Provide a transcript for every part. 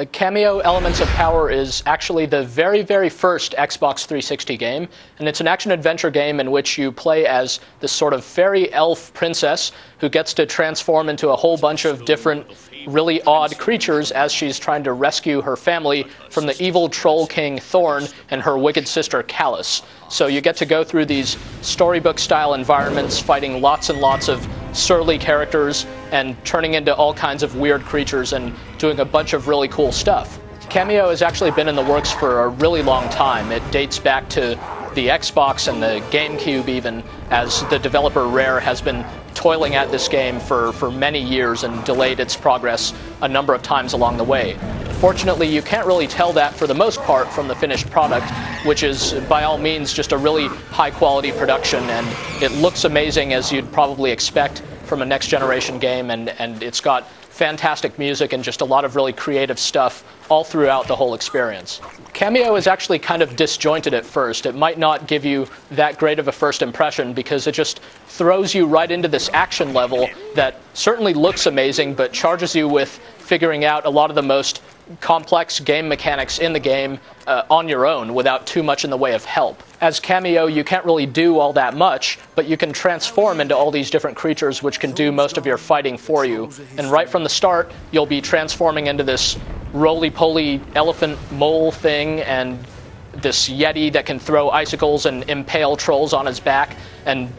Kameo Elements of Power is actually the very, very first Xbox 360 game, and it's an action-adventure game in which you play as this sort of fairy elf princess who gets to transform into a whole bunch of different, really odd creatures as she's trying to rescue her family from the evil troll king Thorn and her wicked sister Callus. So you get to go through these storybook-style environments, fighting lots and lots of surly characters and turning into all kinds of weird creatures and doing a bunch of really cool stuff. Kameo has actually been in the works for a really long time. It dates back to the Xbox and the GameCube even, as the developer Rare has been toiling at this game for many years and delayed its progress a number of times along the way. Fortunately, you can't really tell that for the most part from the finished product, which is by all means just a really high-quality production, and it looks amazing as you'd probably expect from a next-generation game, and it's got fantastic music and just a lot of really creative stuff all throughout the whole experience. Kameo is actually kind of disjointed at first. It might not give you that great of a first impression because it just throws you right into this action level that certainly looks amazing but charges you with figuring out a lot of the most complex game mechanics in the game on your own without too much in the way of help. As Kameo, you can't really do all that much, but you can transform into all these different creatures which can do most of your fighting for you. And right from the start, you'll be transforming into this roly-poly elephant mole thing and this yeti that can throw icicles and impale trolls on his back, and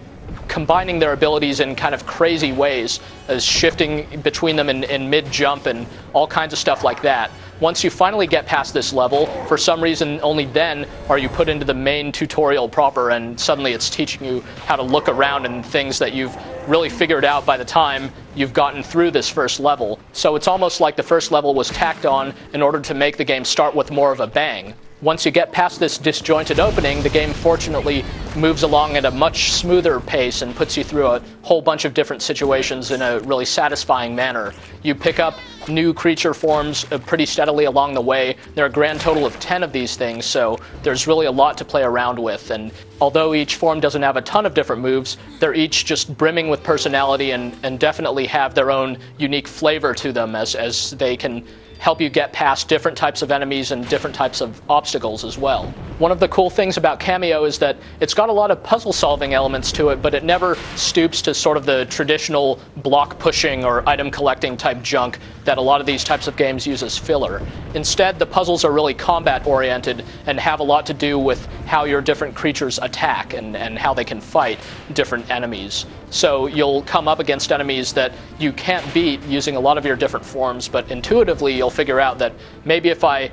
combining their abilities in kind of crazy ways, as shifting between them in mid-jump and all kinds of stuff like that. Once you finally get past this level, for some reason only then are you put into the main tutorial proper, and suddenly it's teaching you how to look around and things that you've really figured out by the time you've gotten through this first level. So it's almost like the first level was tacked on in order to make the game start with more of a bang. Once you get past this disjointed opening, the game fortunately moves along at a much smoother pace and puts you through a whole bunch of different situations in a really satisfying manner. You pick up new creature forms pretty steadily along the way. There are a grand total of 10 of these things, so there's really a lot to play around with. And although each form doesn't have a ton of different moves, they're each just brimming with personality and definitely have their own unique flavor to them as they can help you get past different types of enemies and different types of obstacles as well. One of the cool things about Kameo is that it's got a lot of puzzle-solving elements to it, but it never stoops to sort of the traditional block-pushing or item-collecting type junk that a lot of these types of games use as filler. Instead, the puzzles are really combat-oriented and have a lot to do with how your different creatures attack and how they can fight different enemies. So you'll come up against enemies that you can't beat using a lot of your different forms, but intuitively you'll figure out that maybe if I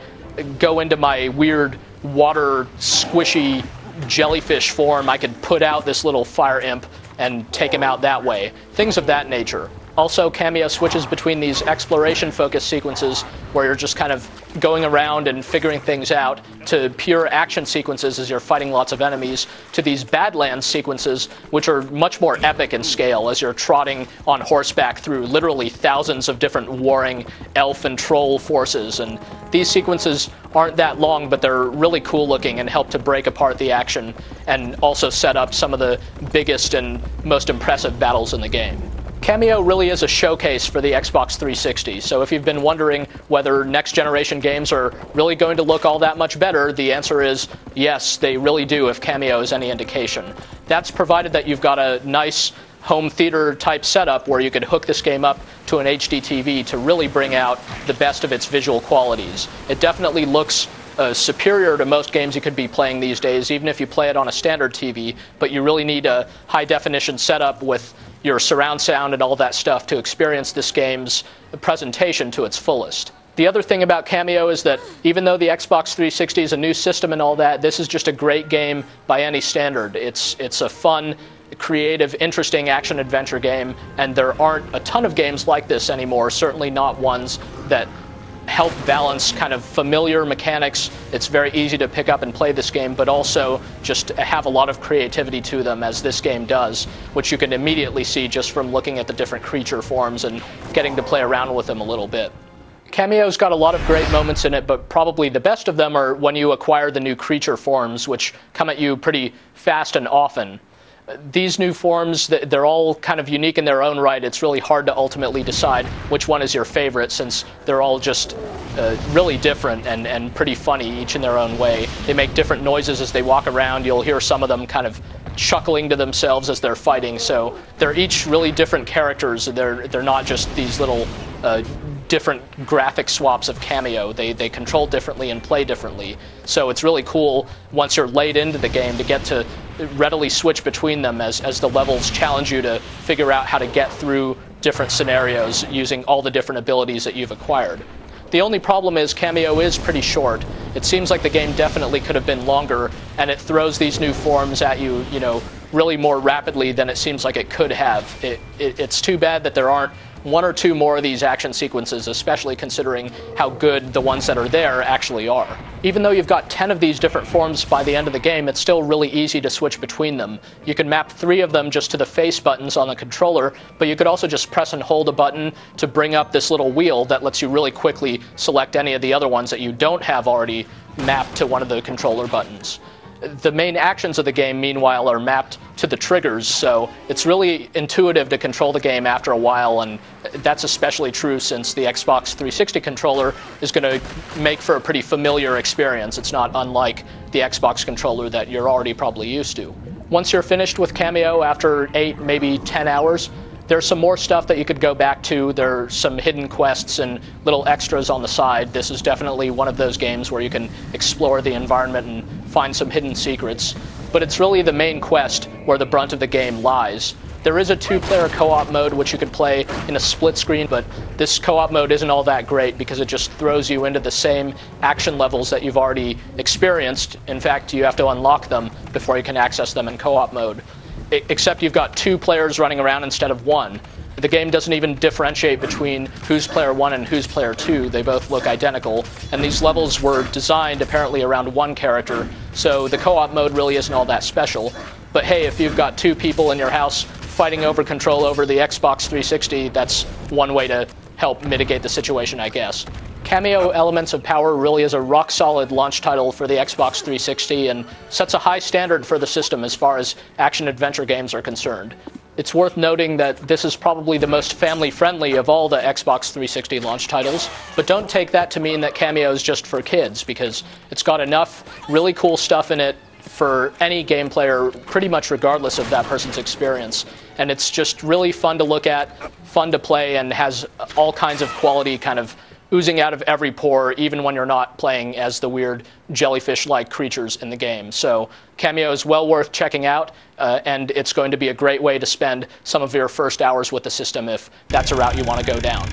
go into my weird water squishy jellyfish form, I could put out this little fire imp and take him out that way. Things of that nature. Also, Kameo switches between these exploration-focused sequences where you're just kind of going around and figuring things out, to pure action sequences as you're fighting lots of enemies, to these Badlands sequences, which are much more epic in scale as you're trotting on horseback through literally thousands of different warring elf and troll forces. And these sequences aren't that long, but they're really cool looking and help to break apart the action and also set up some of the biggest and most impressive battles in the game. Kameo really is a showcase for the Xbox 360, so if you've been wondering whether next-generation games are really going to look all that much better, the answer is yes, they really do, if Kameo is any indication. That's provided that you've got a nice home theater-type setup where you could hook this game up to an HD TV to really bring out the best of its visual qualities. It definitely looks superior to most games you could be playing these days, even if you play it on a standard TV, but you really need a high-definition setup with your surround sound and all that stuff to experience this game's presentation to its fullest. The other thing about Kameo is that even though the Xbox 360 is a new system and all that, this is just a great game by any standard. It's a fun, creative, interesting action-adventure game, and there aren't a ton of games like this anymore, certainly not ones that help balance kind of familiar mechanics. It's very easy to pick up and play this game, but also just have a lot of creativity to them, as this game does, which you can immediately see just from looking at the different creature forms and getting to play around with them a little bit. Kameo's got a lot of great moments in it, but probably the best of them are when you acquire the new creature forms, which come at you pretty fast and often. These new forms, they're all kind of unique in their own right. It's really hard to ultimately decide which one is your favorite, since they're all just really different and pretty funny, each in their own way. They make different noises as they walk around. You'll hear some of them kind of chuckling to themselves as they're fighting. So they're each really different characters. They're not just these little different graphic swaps of Kameo. They control differently and play differently. So it's really cool once you're laid into the game to get to readily switch between them as the levels challenge you to figure out how to get through different scenarios using all the different abilities that you've acquired. The only problem is Kameo is pretty short. It seems like the game definitely could have been longer, and it throws these new forms at you, really more rapidly than it seems like it could have. It's too bad that there aren't one or two more of these action sequences, especially considering how good the ones that are there actually are. Even though you've got 10 of these different forms by the end of the game, it's still really easy to switch between them. You can map 3 of them just to the face buttons on the controller, but you could also just press and hold a button to bring up this little wheel that lets you really quickly select any of the other ones that you don't have already mapped to one of the controller buttons. The main actions of the game, meanwhile, are mapped to the triggers, so it's really intuitive to control the game after a while, and that's especially true since the Xbox 360 controller is going to make for a pretty familiar experience. It's not unlike the Xbox controller that you're already probably used to. Once you're finished with Kameo after 8, maybe 10 hours, there's some more stuff that you could go back to. There are some hidden quests and little extras on the side. This is definitely one of those games where you can explore the environment and find some hidden secrets. But it's really the main quest where the brunt of the game lies. There is a 2-player co-op mode which you could play in a split screen, but this co-op mode isn't all that great because it just throws you into the same action levels that you've already experienced. In fact, you have to unlock them before you can access them in co-op mode. Except you've got 2 players running around instead of 1. The game doesn't even differentiate between who's player 1 and who's player 2. They both look identical, and these levels were designed apparently around 1 character, so the co-op mode really isn't all that special. But hey, if you've got 2 people in your house fighting over control over the Xbox 360, that's one way to help mitigate the situation, I guess. Kameo Elements of Power really is a rock-solid launch title for the Xbox 360 and sets a high standard for the system as far as action-adventure games are concerned. It's worth noting that this is probably the most family-friendly of all the Xbox 360 launch titles, but don't take that to mean that Kameo is just for kids, because it's got enough really cool stuff in it for any game player, pretty much regardless of that person's experience. And it's just really fun to look at, fun to play, and has all kinds of quality kind of oozing out of every pore, even when you're not playing as the weird jellyfish-like creatures in the game. So Kameo is well worth checking out, and it's going to be a great way to spend some of your first hours with the system if that's a route you want to go down.